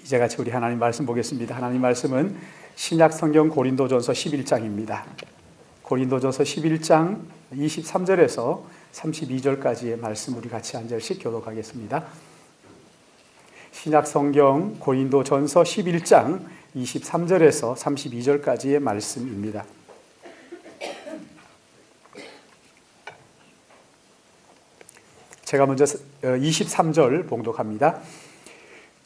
이제 같이 우리 하나님 말씀 보겠습니다. 하나님 말씀은 신약 성경 고린도전서 11장입니다. 고린도전서 11장 23절에서 32절까지의 말씀 우리 같이 한 절씩 교독하겠습니다. 신약 성경 고린도전서 11장 23절에서 32절까지의 말씀입니다. 제가 먼저 23절 봉독합니다.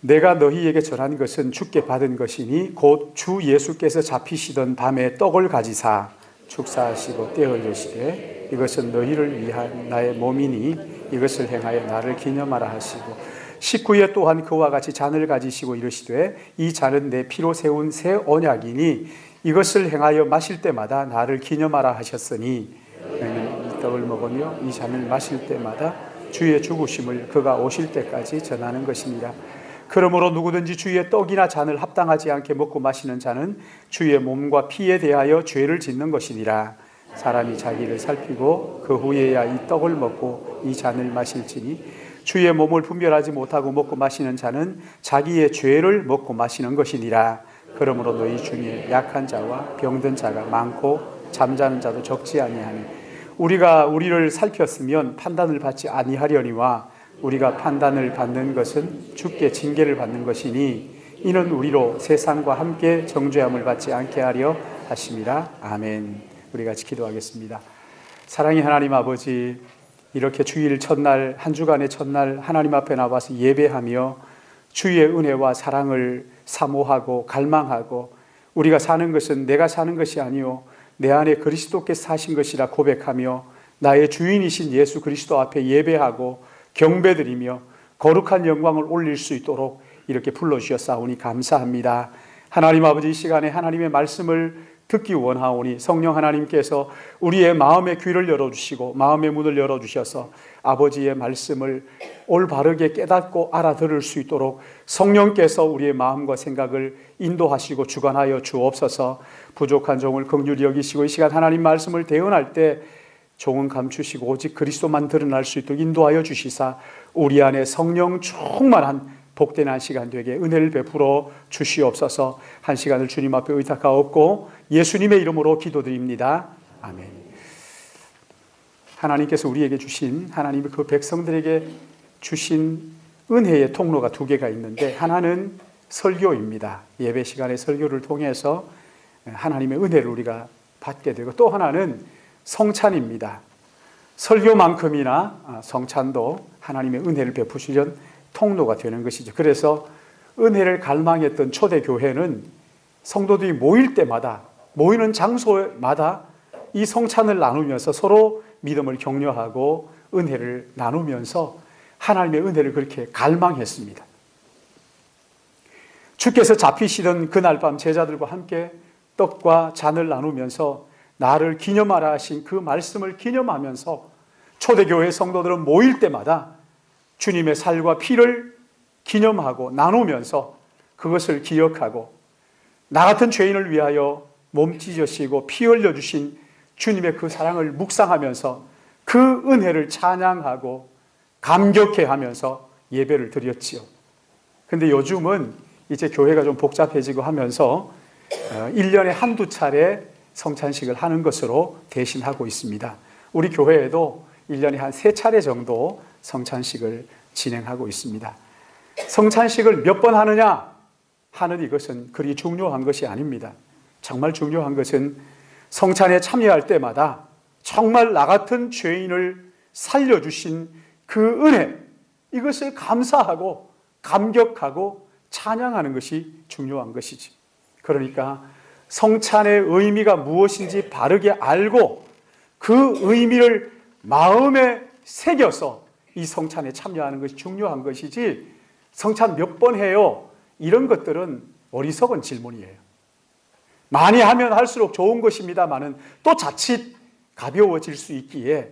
내가 너희에게 전한 것은 주께 받은 것이니 곧 주 예수께서 잡히시던 밤에 떡을 가지사 축사하시고 떼어 이르시되 이것은 너희를 위한 나의 몸이니 이것을 행하여 나를 기념하라 하시고 19에 또한 그와 같이 잔을 가지시고 이르시되 이 잔은 내 피로 세운 새 언약이니 이것을 행하여 마실 때마다 나를 기념하라 하셨으니 너희는 이 떡을 먹으며 이 잔을 마실 때마다 주의 죽으심을 그가 오실 때까지 전하는 것이니라. 그러므로 누구든지 주의 떡이나 잔을 합당하지 않게 먹고 마시는 자는 주의 몸과 피에 대하여 죄를 짓는 것이니라. 사람이 자기를 살피고 그 후에야 이 떡을 먹고 이 잔을 마실지니 주의 몸을 분별하지 못하고 먹고 마시는 자는 자기의 죄를 먹고 마시는 것이니라. 그러므로 너희 중에 약한 자와 병든 자가 많고 잠자는 자도 적지 아니하니 우리가 우리를 살폈으면 판단을 받지 아니하려니와 우리가 판단을 받는 것은 주께 징계를 받는 것이니 이는 우리로 세상과 함께 정죄함을 받지 않게 하려 하심이라. 아멘. 우리 같이 기도하겠습니다. 사랑의 하나님 아버지, 이렇게 주일 첫날, 한 주간의 첫날 하나님 앞에 나와서 예배하며 주의 은혜와 사랑을 사모하고 갈망하고 우리가 사는 것은 내가 사는 것이 아니요 내 안에 그리스도께서 사신 것이라 고백하며 나의 주인이신 예수 그리스도 앞에 예배하고 경배드리며 거룩한 영광을 올릴 수 있도록 이렇게 불러주셨사오니 감사합니다. 하나님 아버지, 이 시간에 하나님의 말씀을 듣기 원하오니 성령 하나님께서 우리의 마음의 귀를 열어주시고 마음의 문을 열어주셔서 아버지의 말씀을 올바르게 깨닫고 알아들을 수 있도록 성령께서 우리의 마음과 생각을 인도하시고 주관하여 주옵소서. 부족한 종을 긍휼히 여기시고 이 시간 하나님 말씀을 대언할 때 종은 감추시고 오직 그리스도만 드러날 수 있도록 인도하여 주시사 우리 안에 성령 충만한 복된 한 시간 되게 은혜를 베풀어 주시옵소서. 한 시간을 주님 앞에 의탁하옵고 예수님의 이름으로 기도드립니다. 아멘. 하나님께서 우리에게 주신, 하나님이 그 백성들에게 주신 은혜의 통로가 두 개가 있는데 하나는 설교입니다. 예배 시간에 설교를 통해서 하나님의 은혜를 우리가 받게 되고 또 하나는 성찬입니다. 설교만큼이나 성찬도 하나님의 은혜를 베푸시는 통로가 되는 것이죠. 그래서 은혜를 갈망했던 초대교회는 성도들이 모일 때마다, 모이는 장소마다 이 성찬을 나누면서 서로 믿음을 격려하고 은혜를 나누면서 하나님의 은혜를 그렇게 갈망했습니다. 주께서 잡히시던 그날 밤 제자들과 함께 떡과 잔을 나누면서 나를 기념하라 하신 그 말씀을 기념하면서 초대교회 성도들은 모일 때마다 주님의 살과 피를 기념하고 나누면서 그것을 기억하고 나 같은 죄인을 위하여 몸 찢으시고 피 흘려주신 주님의 그 사랑을 묵상하면서 그 은혜를 찬양하고 감격해하면서 예배를 드렸지요. 그런데 요즘은 이제 교회가 좀 복잡해지고 하면서 1년에 한두 차례 성찬식을 하는 것으로 대신하고 있습니다. 우리 교회에도 1년에 한 3차례 정도 성찬식을 진행하고 있습니다. 성찬식을 몇 번 하느냐 하는 이것은 그리 중요한 것이 아닙니다. 정말 중요한 것은 성찬에 참여할 때마다 정말 나 같은 죄인을 살려주신 그 은혜, 이것을 감사하고 감격하고 찬양하는 것이 중요한 것이지. 그러니까 성찬의 의미가 무엇인지 바르게 알고 그 의미를 마음에 새겨서 이 성찬에 참여하는 것이 중요한 것이지 성찬 몇 번 해요? 이런 것들은 어리석은 질문이에요. 많이 하면 할수록 좋은 것입니다마는 또 자칫 가벼워질 수 있기에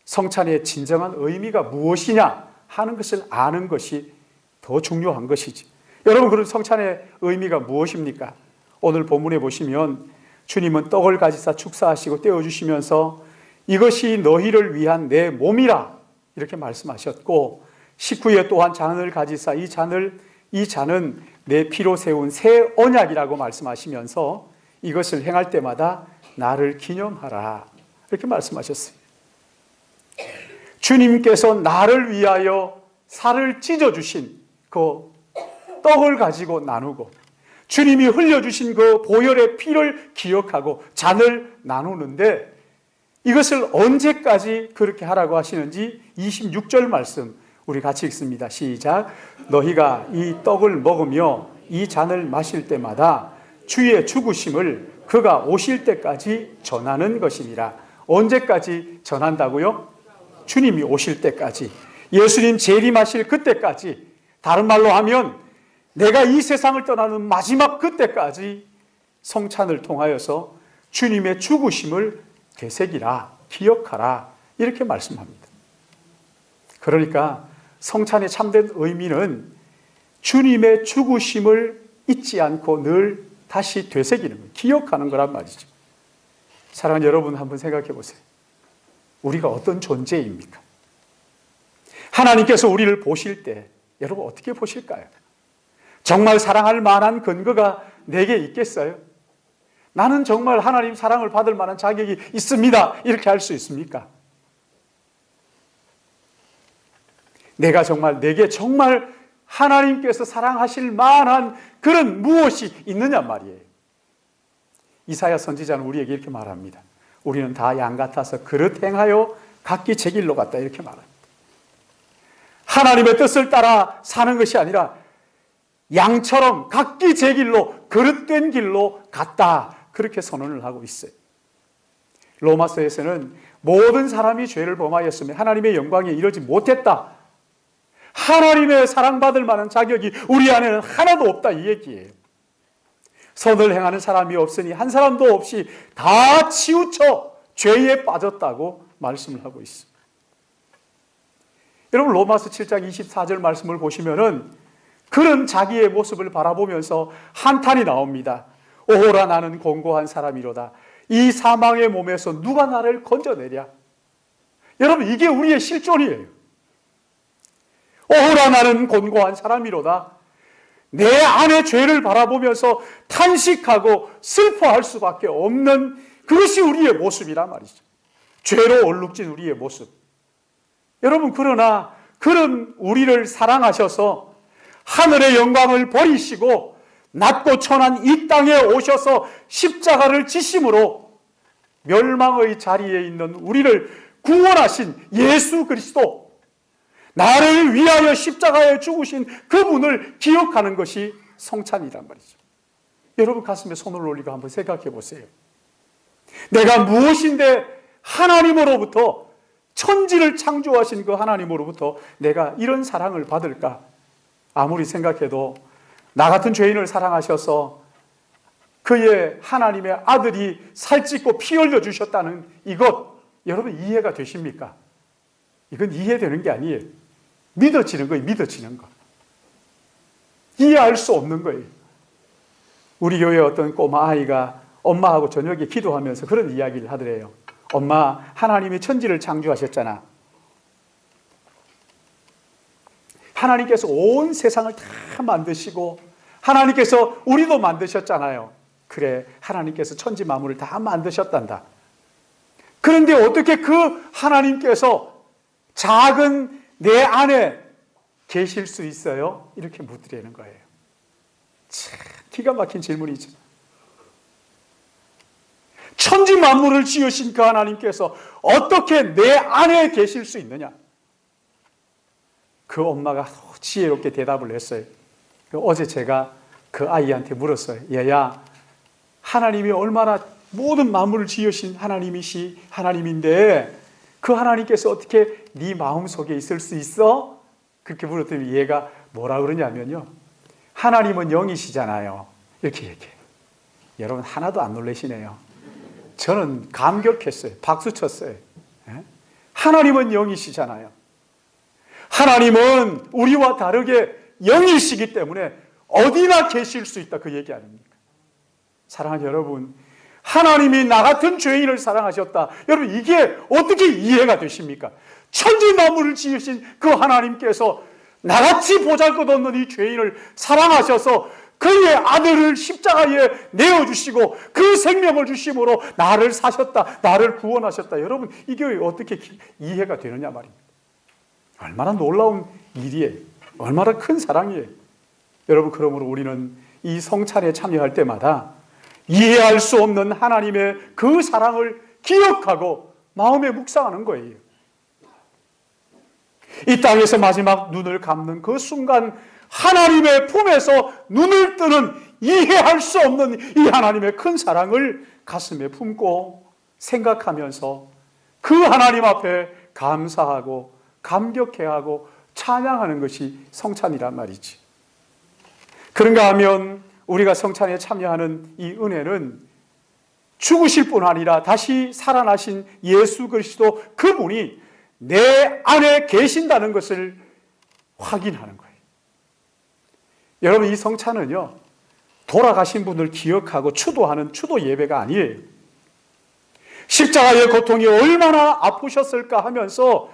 성찬의 진정한 의미가 무엇이냐 하는 것을 아는 것이 더 중요한 것이지. 여러분, 그런 성찬의 의미가 무엇입니까? 오늘 본문에 보시면 주님은 떡을 가지사 축사하시고 떼어주시면서 이것이 너희를 위한 내 몸이라 이렇게 말씀하셨고 19에 또한 잔을 가지사 이 잔을 이 잔은 내 피로 세운 새 언약이라고 말씀하시면서 이것을 행할 때마다 나를 기념하라 이렇게 말씀하셨어요. 주님께서 나를 위하여 살을 찢어주신 그 떡을 가지고 나누고 주님이 흘려주신 그 보혈의 피를 기억하고 잔을 나누는데 이것을 언제까지 그렇게 하라고 하시는지 26절 말씀 우리 같이 읽습니다. 시작. 너희가 이 떡을 먹으며 이 잔을 마실 때마다 주의 죽으심을 그가 오실 때까지 전하는 것이니라. 언제까지 전한다고요? 주님이 오실 때까지, 예수님 재림하실 그때까지, 다른 말로 하면 내가 이 세상을 떠나는 마지막 그때까지 성찬을 통하여서 주님의 죽으심을 되새기라, 기억하라 이렇게 말씀합니다. 그러니까 성찬의 참된 의미는 주님의 죽으심을 잊지 않고 늘 다시 되새기는 거예요. 기억하는 거란 말이죠. 사랑하는 여러분, 한번 생각해 보세요. 우리가 어떤 존재입니까? 하나님께서 우리를 보실 때 여러분 어떻게 보실까요? 정말 사랑할 만한 근거가 내게 있겠어요? 나는 정말 하나님 사랑을 받을 만한 자격이 있습니다, 이렇게 할 수 있습니까? 내가 정말, 내게 정말 하나님께서 사랑하실 만한 그런 무엇이 있느냐 말이에요. 이사야 선지자는 우리에게 이렇게 말합니다. 우리는 다 양 같아서 그릇 행하여 각기 제 길로 갔다 이렇게 말합니다. 하나님의 뜻을 따라 사는 것이 아니라 양처럼 각기 제 길로, 그릇된 길로 갔다, 그렇게 선언을 하고 있어요. 로마서에서는 모든 사람이 죄를 범하였으며 하나님의 영광에 이르지 못했다, 하나님의 사랑받을 만한 자격이 우리 안에는 하나도 없다, 이 얘기예요. 선을 행하는 사람이 없으니 한 사람도 없이 다 치우쳐 죄에 빠졌다고 말씀을 하고 있습니다. 여러분, 로마서 7장 24절 말씀을 보시면은 그런 자기의 모습을 바라보면서 한탄이 나옵니다. 오호라, 나는 공고한 사람이로다. 이 사망의 몸에서 누가 나를 건져내랴. 여러분, 이게 우리의 실존이에요. 오호라, 나는 곤고한 사람이로다. 내 안의 죄를 바라보면서 탄식하고 슬퍼할 수밖에 없는 그것이 우리의 모습이란 말이죠. 죄로 얼룩진 우리의 모습. 여러분, 그러나 그런 우리를 사랑하셔서 하늘의 영광을 버리시고 낮고 천한 이 땅에 오셔서 십자가를 지심으로 멸망의 자리에 있는 우리를 구원하신 예수 그리스도, 나를 위하여 십자가에 죽으신 그분을 기억하는 것이 성찬이란 말이죠. 여러분, 가슴에 손을 올리고 한번 생각해 보세요. 내가 무엇인데 하나님으로부터, 천지를 창조하신 그 하나님으로부터 내가 이런 사랑을 받을까? 아무리 생각해도 나 같은 죄인을 사랑하셔서 그의 하나님의 아들이 살찌고 피 흘려 주셨다는 이것, 여러분 이해가 되십니까? 이건 이해되는 게 아니에요. 믿어지는 거예요. 믿어지는 거. 이해할 수 없는 거예요. 우리 교회 어떤 꼬마 아이가 엄마하고 저녁에 기도하면서 그런 이야기를 하더래요. 엄마, 하나님이 천지를 창조하셨잖아. 하나님께서 온 세상을 다 만드시고 하나님께서 우리도 만드셨잖아요. 그래, 하나님께서 천지 만물을 다 만드셨단다. 그런데 어떻게 그 하나님께서 작은 내 안에 계실 수 있어요? 이렇게 묻으려는 거예요. 참 기가 막힌 질문이죠. 천지 만물을 지으신 그 하나님께서 어떻게 내 안에 계실 수 있느냐? 그 엄마가 지혜롭게 대답을 했어요. 어제 제가 그 아이한테 물었어요. 얘야, 하나님이 얼마나 모든 만물을 지으신 하나님인데 그 하나님께서 어떻게 네 마음속에 있을 수 있어? 그렇게 물었더니 얘가 뭐라 그러냐면요, 하나님은 영이시잖아요, 이렇게 얘기해요. 여러분, 하나도 안 놀라시네요. 저는 감격했어요. 박수 쳤어요. 하나님은 영이시잖아요. 하나님은 우리와 다르게 영이시기 때문에 어디나 계실 수 있다, 그 얘기 아닙니까? 사랑하는 여러분, 하나님이 나 같은 죄인을 사랑하셨다. 여러분, 이게 어떻게 이해가 되십니까? 천지 만물을 지으신 그 하나님께서 나같이 보잘것없는 이 죄인을 사랑하셔서 그의 아들을 십자가에 내어주시고 그 생명을 주심으로 나를 사셨다, 나를 구원하셨다. 여러분, 이게 어떻게 이해가 되느냐 말입니다. 얼마나 놀라운 일이에요. 얼마나 큰 사랑이에요. 여러분, 그러므로 우리는 이 성찬에 참여할 때마다 이해할 수 없는 하나님의 그 사랑을 기억하고 마음에 묵상하는 거예요. 이 땅에서 마지막 눈을 감는 그 순간 하나님의 품에서 눈을 뜨는 이해할 수 없는 이 하나님의 큰 사랑을 가슴에 품고 생각하면서 그 하나님 앞에 감사하고 감격해하고 찬양하는 것이 성찬이란 말이지. 그런가 하면 우리가 성찬에 참여하는 이 은혜는 죽으실 뿐 아니라 다시 살아나신 예수 그리스도 그분이 내 안에 계신다는 것을 확인하는 거예요. 여러분, 이 성찬은요, 돌아가신 분을 기억하고 추도하는 추도 예배가 아니에요. 십자가의 고통이 얼마나 아프셨을까 하면서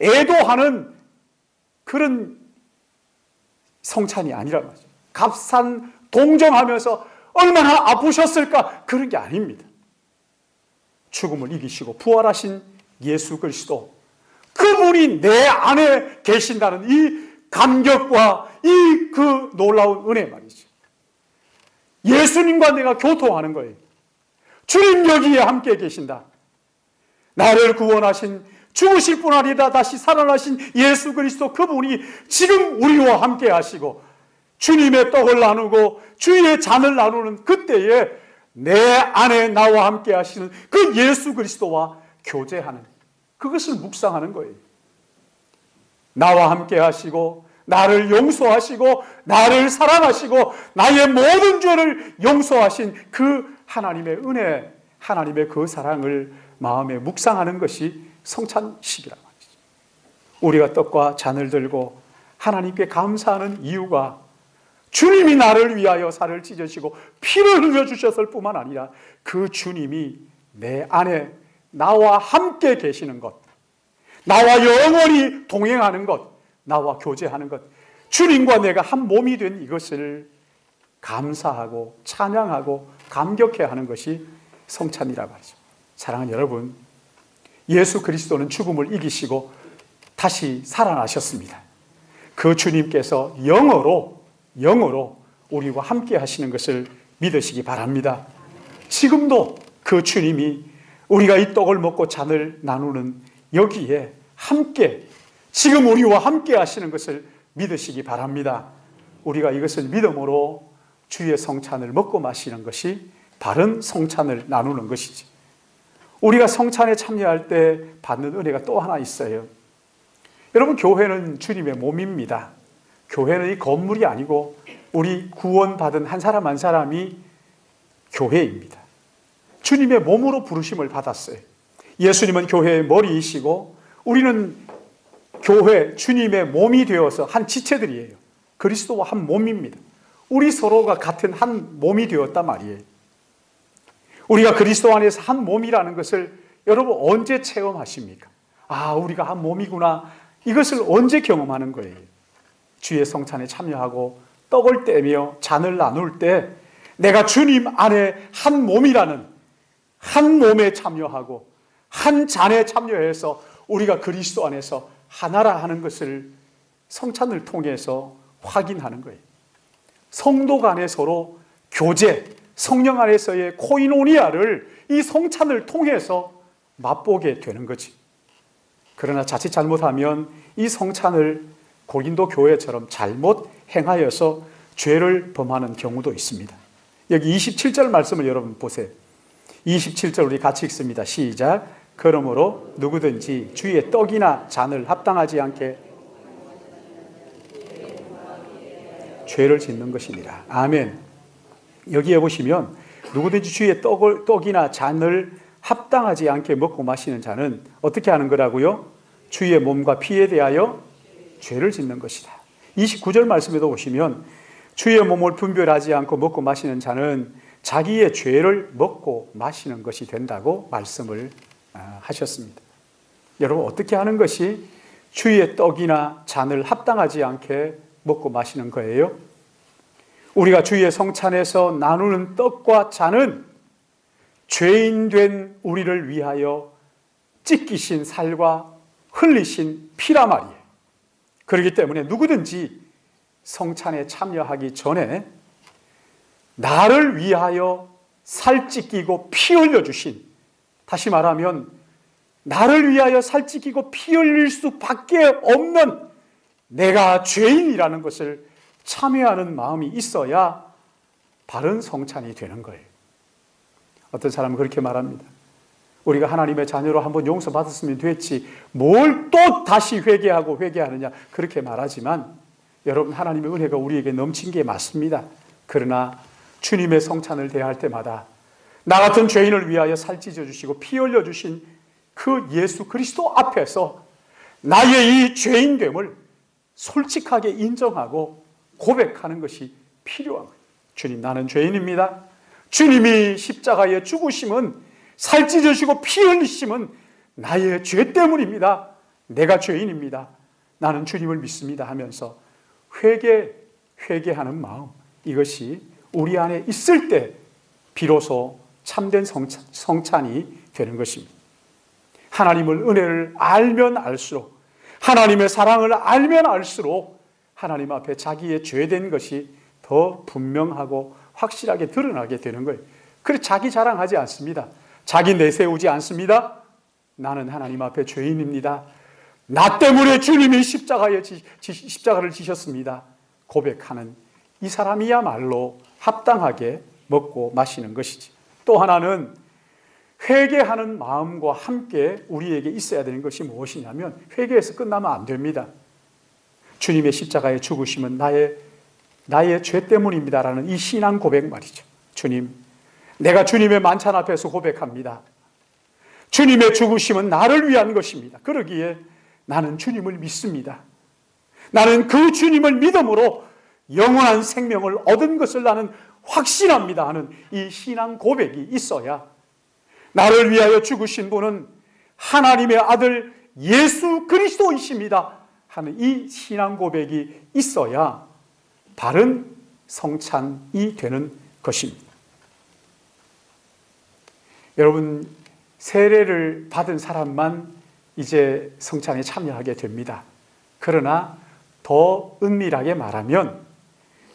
애도하는 그런 성찬이 아니란 말이죠. 값산 동정하면서 얼마나 아프셨을까, 그런 게 아닙니다. 죽음을 이기시고 부활하신 예수 그리스도, 그분이 내 안에 계신다는 이 감격과 그 놀라운 은혜 말이죠. 예수님과 내가 교통하는 거예요. 주님 여기에 함께 계신다. 나를 구원하신, 죽으실 뿐 아니라 다시 살아나신 예수 그리스도 그분이 지금 우리와 함께 하시고 주님의 떡을 나누고 주의 잔을 나누는 그때에 내 안에 나와 함께 하시는 그 예수 그리스도와 교제하는, 그것을 묵상하는 거예요. 나와 함께 하시고 나를 용서하시고 나를 사랑하시고 나의 모든 죄를 용서하신 그 하나님의 은혜, 하나님의 그 사랑을 마음에 묵상하는 것이 성찬식이란 말이죠. 우리가 떡과 잔을 들고 하나님께 감사하는 이유가 주님이 나를 위하여 살을 찢으시고 피를 흘려주셨을 뿐만 아니라 그 주님이 내 안에 나와 함께 계시는 것, 나와 영원히 동행하는 것, 나와 교제하는 것, 주님과 내가 한 몸이 된 이것을 감사하고 찬양하고 감격해하는 것이 성찬이라 말이죠. 사랑하는 여러분, 예수 그리스도는 죽음을 이기시고 다시 살아나셨습니다. 그 주님께서 영으로 우리와 함께 하시는 것을 믿으시기 바랍니다. 지금도 그 주님이 우리가 이 떡을 먹고 잔을 나누는 여기에 함께, 지금 우리와 함께 하시는 것을 믿으시기 바랍니다. 우리가 이것을 믿음으로 주의 성찬을 먹고 마시는 것이 바른 성찬을 나누는 것이지. 우리가 성찬에 참여할 때 받는 은혜가 또 하나 있어요. 여러분, 교회는 주님의 몸입니다. 교회는 이 건물이 아니고 우리 구원받은 한 사람 한 사람이 교회입니다. 주님의 몸으로 부르심을 받았어요. 예수님은 교회의 머리이시고 우리는 교회, 주님의 몸이 되어서 한 지체들이에요. 그리스도와 한 몸입니다. 우리 서로가 같은 한 몸이 되었단 말이에요. 우리가 그리스도 안에서 한 몸이라는 것을 여러분 언제 체험하십니까? 아, 우리가 한 몸이구나. 이것을 언제 경험하는 거예요? 주의 성찬에 참여하고 떡을 떼며 잔을 나눌 때 내가 주님 안에 한 몸이라는, 한 몸에 참여하고 한 잔에 참여해서 우리가 그리스도 안에서 하나라 하는 것을 성찬을 통해서 확인하는 거예요. 성도 간에 서로 교제, 성령 안에서의 코이노니아를 이 성찬을 통해서 맛보게 되는 거지. 그러나 자칫 잘못하면 이 성찬을 고린도 교회처럼 잘못 행하여서 죄를 범하는 경우도 있습니다. 여기 27절 말씀을 여러분 보세요. 27절 우리 같이 읽습니다. 시작. 그러므로 누구든지 주의 떡이나 잔을 합당하지 않게 죄를 짓는 것이니라. 아멘. 여기에 보시면 누구든지 주의 떡이나 잔을 합당하지 않게 먹고 마시는 자는 어떻게 하는 거라고요? 주의 몸과 피에 대하여 죄를 짓는 것이다. 29절 말씀에도 보시면 주의 몸을 분별하지 않고 먹고 마시는 자는 자기의 죄를 먹고 마시는 것이 된다고 말씀을 하셨습니다. 여러분, 어떻게 하는 것이 주의 떡이나 잔을 합당하지 않게 먹고 마시는 거예요. 우리가 주의 성찬에서 나누는 떡과 잔은 죄인 된 우리를 위하여 찢기신 살과 흘리신 피란 말이에요. 그렇기 때문에 누구든지 성찬에 참여하기 전에 나를 위하여 살 찢기고 피 흘려주신, 다시 말하면 나를 위하여 살 찢기고 피 흘릴 수밖에 없는 내가 죄인이라는 것을 참여하는 마음이 있어야 바른 성찬이 되는 거예요. 어떤 사람은 그렇게 말합니다. 우리가 하나님의 자녀로 한번 용서받았으면 됐지 뭘 또 다시 회개하느냐 그렇게 말하지만, 여러분, 하나님의 은혜가 우리에게 넘친 게 맞습니다. 그러나 주님의 성찬을 대할 때마다 나 같은 죄인을 위하여 살 찢어주시고 피 흘려주신 그 예수 그리스도 앞에서 나의 이 죄인됨을 솔직하게 인정하고 고백하는 것이 필요한 거예요. 주님, 나는 죄인입니다. 주님이 십자가에 죽으심은, 살 찢으시고 피 흘리심은 나의 죄 때문입니다. 내가 죄인입니다. 나는 주님을 믿습니다 하면서 회개하는 마음, 이것이 우리 안에 있을 때 비로소 참된 성찬이 되는 것입니다. 하나님을, 은혜를 알면 알수록, 하나님의 사랑을 알면 알수록 하나님 앞에 자기의 죄된 것이 더 분명하고 확실하게 드러나게 되는 거예요. 그래서 자기 자랑하지 않습니다. 자기 내세우지 않습니다. 나는 하나님 앞에 죄인입니다. 나 때문에 주님이 십자가를 지셨습니다. 고백하는 이 사람이야말로 합당하게 먹고 마시는 것이지. 또 하나는 회개하는 마음과 함께 우리에게 있어야 되는 것이 무엇이냐면, 회개해서 끝나면 안 됩니다. 주님의 십자가의 죽으심은 나의 죄 때문입니다라는 이 신앙 고백 말이죠. 주님, 내가 주님의 만찬 앞에서 고백합니다. 주님의 죽으심은 나를 위한 것입니다. 그러기에 나는 주님을 믿습니다. 나는 그 주님을 믿음으로 영원한 생명을 얻은 것을 나는 확신합니다 하는 이 신앙 고백이 있어야, 나를 위하여 죽으신 분은 하나님의 아들 예수 그리스도이십니다 하는 이 신앙 고백이 있어야 바른 성찬이 되는 것입니다. 여러분, 세례를 받은 사람만 이제 성찬에 참여하게 됩니다. 그러나 더 은밀하게 말하면,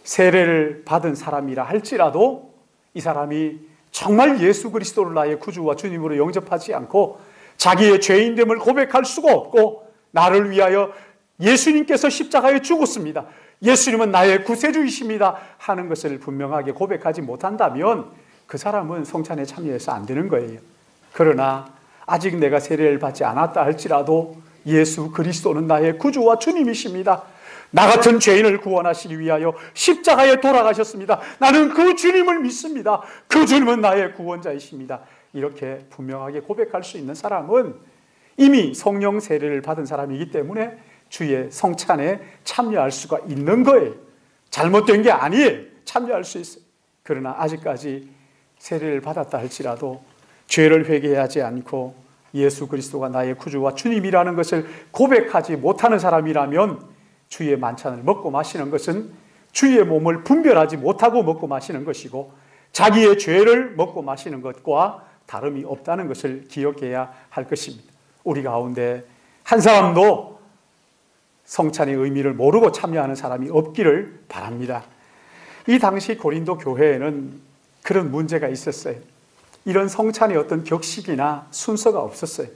세례를 받은 사람이라 할지라도 이 사람이 정말 예수 그리스도를 나의 구주와 주님으로 영접하지 않고 자기의 죄인됨을 고백할 수가 없고, 나를 위하여 예수님께서 십자가에 죽었습니다, 예수님은 나의 구세주이십니다 하는 것을 분명하게 고백하지 못한다면 그 사람은 성찬에 참여해서 안 되는 거예요. 그러나 아직 내가 세례를 받지 않았다 할지라도 예수 그리스도는 나의 구주와 주님이십니다, 나 같은 죄인을 구원하시기 위하여 십자가에 돌아가셨습니다, 나는 그 주님을 믿습니다, 그 주님은 나의 구원자이십니다, 이렇게 분명하게 고백할 수 있는 사람은 이미 성령 세례를 받은 사람이기 때문에 주의 성찬에 참여할 수가 있는 거예요. 잘못된 게 아니에요. 참여할 수 있어요. 그러나 아직까지 세례를 받았다 할지라도 죄를 회개하지 않고 예수 그리스도가 나의 구주와 주님이라는 것을 고백하지 못하는 사람이라면, 주의 만찬을 먹고 마시는 것은 주의 몸을 분별하지 못하고 먹고 마시는 것이고 자기의 죄를 먹고 마시는 것과 다름이 없다는 것을 기억해야 할 것입니다. 우리 가운데 한 사람도 성찬의 의미를 모르고 참여하는 사람이 없기를 바랍니다. 이 당시 고린도 교회에는 그런 문제가 있었어요. 이런 성찬의 어떤 격식이나 순서가 없었어요.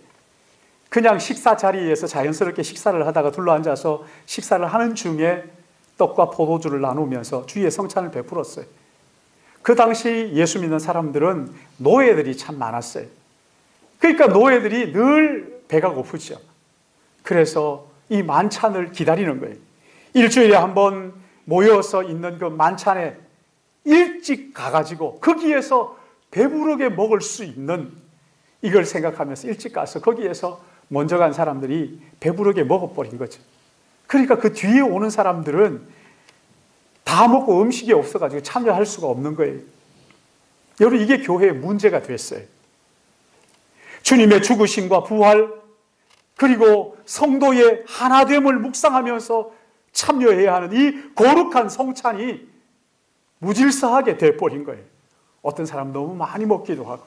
그냥 식사 자리에서 자연스럽게 식사를 하다가 둘러앉아서 식사를 하는 중에 떡과 포도주를 나누면서 주의 성찬을 베풀었어요. 그 당시 예수 믿는 사람들은 노예들이 참 많았어요. 그러니까 노예들이 늘 배가 고프죠. 그래서 이 만찬을 기다리는 거예요. 일주일에 한 번 모여서 있는 그 만찬에 일찍 가가지고 거기에서 배부르게 먹을 수 있는, 이걸 생각하면서 일찍 가서 거기에서 먼저 간 사람들이 배부르게 먹어버린 거죠. 그러니까 그 뒤에 오는 사람들은 다 먹고 음식이 없어가지고 참여할 수가 없는 거예요. 여러분, 이게 교회의 문제가 됐어요. 주님의 죽으심과 부활, 그리고 성도의 하나됨을 묵상하면서 참여해야 하는 이 거룩한 성찬이 무질서하게 돼버린 거예요. 어떤 사람은 너무 많이 먹기도 하고,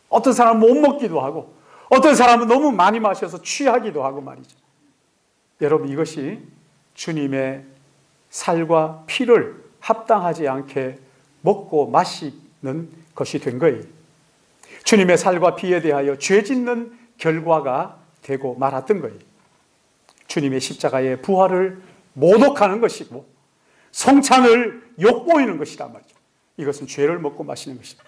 어떤 사람은 못 먹기도 하고, 어떤 사람은 너무 많이 마셔서 취하기도 하고 말이죠. 여러분, 이것이 주님의 살과 피를 합당하지 않게 먹고 마시는 것이 된 거예요. 주님의 살과 피에 대하여 죄 짓는 결과가 되고 말았던 거예요. 주님의 십자가의 부활을 모독하는 것이고 성찬을 욕보이는 것이란 말이죠. 이것은 죄를 먹고 마시는 것입니다.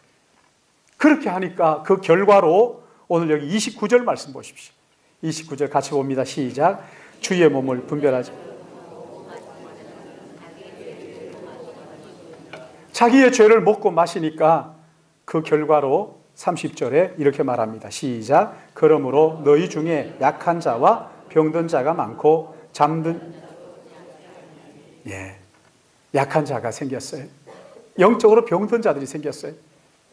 그렇게 하니까 그 결과로 오늘 여기 29절 말씀 보십시오. 29절 같이 봅니다. 시작. 주의 몸을 분별하지. 자기의 죄를 먹고 마시니까 그 결과로 30절에 이렇게 말합니다. 시작. 그러므로 너희 중에 약한 자와 병든 자가 많고 잠든 약한 자가 생겼어요. 영적으로 병든 자들이 생겼어요.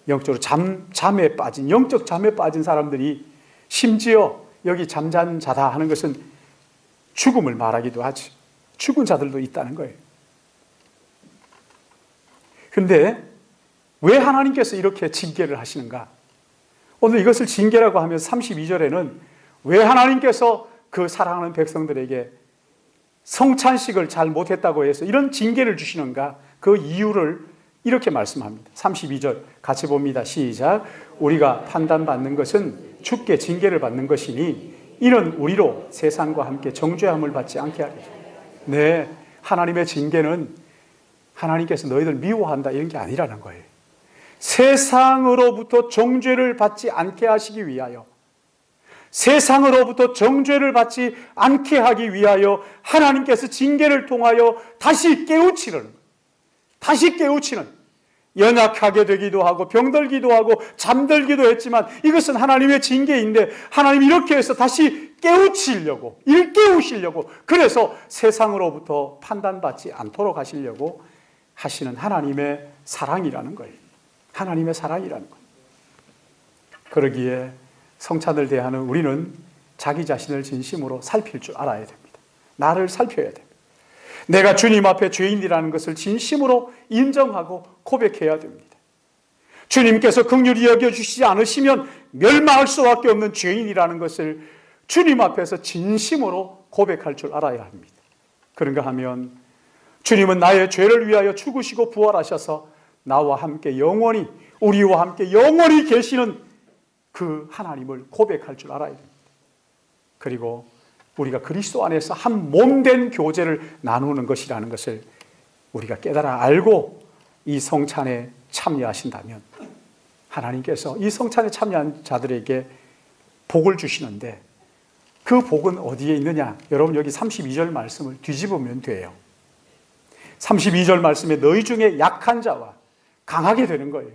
영적으로 잠에 빠진, 영적 잠에 빠진 사람들이 심지어 여기 잠잔 자다 하는 것은 죽음을 말하기도 하지. 죽은 자들도 있다는 거예요. 근데 왜 하나님께서 이렇게 징계를 하시는가? 오늘 이것을 징계라고 하면 32절에는 왜 하나님께서 그 사랑하는 백성들에게 성찬식을 잘 못했다고 해서 이런 징계를 주시는가? 그 이유를 이렇게 말씀합니다. 32절 같이 봅니다. 시작. 우리가 판단받는 것은 주께 징계를 받는 것이니 이는 우리로 세상과 함께 정죄함을 받지 않게 하리라. 네, 하나님의 징계는 하나님께서 너희들 미워한다 이런 게 아니라는 거예요. 세상으로부터 정죄를 받지 않게 하시기 위하여, 세상으로부터 정죄를 받지 않게 하기 위하여 하나님께서 징계를 통하여 다시 깨우치는, 연약하게 되기도 하고 병들기도 하고 잠들기도 했지만 이것은 하나님의 징계인데 하나님이 이렇게 해서 다시 깨우치려고, 일깨우시려고, 그래서 세상으로부터 판단받지 않도록 하시려고 하시는 하나님의 사랑이라는 거예요. 하나님의 사랑이라는 거예요. 그러기에 성찬을 대하는 우리는 자기 자신을 진심으로 살필 줄 알아야 됩니다. 나를 살펴야 됩니다. 내가 주님 앞에 죄인이라는 것을 진심으로 인정하고 고백해야 됩니다. 주님께서 긍휼히 여겨주시지 않으시면 멸망할 수밖에 없는 죄인이라는 것을 주님 앞에서 진심으로 고백할 줄 알아야 합니다. 그런가 하면 주님은 나의 죄를 위하여 죽으시고 부활하셔서 나와 함께 영원히, 우리와 함께 영원히 계시는 그 하나님을 고백할 줄 알아야 됩니다. 그리고 우리가 그리스도 안에서 한 몸된 교제를 나누는 것이라는 것을 우리가 깨달아 알고 이 성찬에 참여하신다면 하나님께서 이 성찬에 참여한 자들에게 복을 주시는데 그 복은 어디에 있느냐? 여러분 여기 32절 말씀을 뒤집으면 돼요. 32절 말씀에 너희 중에 약한 자와 강하게 되는 거예요.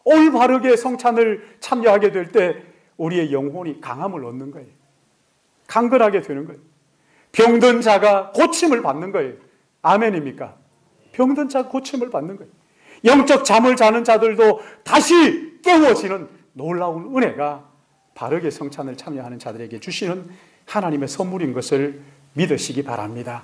올바르게 성찬을 참여하게 될 때 우리의 영혼이 강함을 얻는 거예요. 강건하게 되는 거예요. 병든 자가 고침을 받는 거예요. 아멘입니까? 병든 자가 고침을 받는 거예요. 영적 잠을 자는 자들도 다시 깨워지는 놀라운 은혜가 바르게 성찬을 참여하는 자들에게 주시는 하나님의 선물인 것을 믿으시기 바랍니다.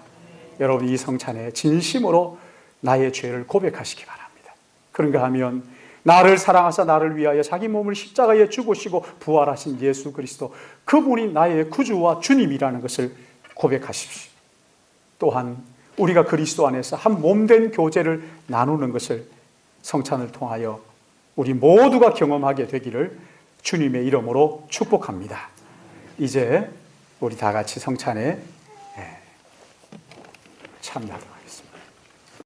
여러분 이 성찬에 진심으로 나의 죄를 고백하시기 바랍니다. 그런가 하면 나를 사랑하사 나를 위하여 자기 몸을 십자가에 죽으시고 부활하신 예수 그리스도, 그분이 나의 구주와 주님이라는 것을 고백하십시오. 또한 우리가 그리스도 안에서 한 몸된 교제를 나누는 것을 성찬을 통하여 우리 모두가 경험하게 되기를 주님의 이름으로 축복합니다. 이제 우리 다 같이 성찬에 참여하도록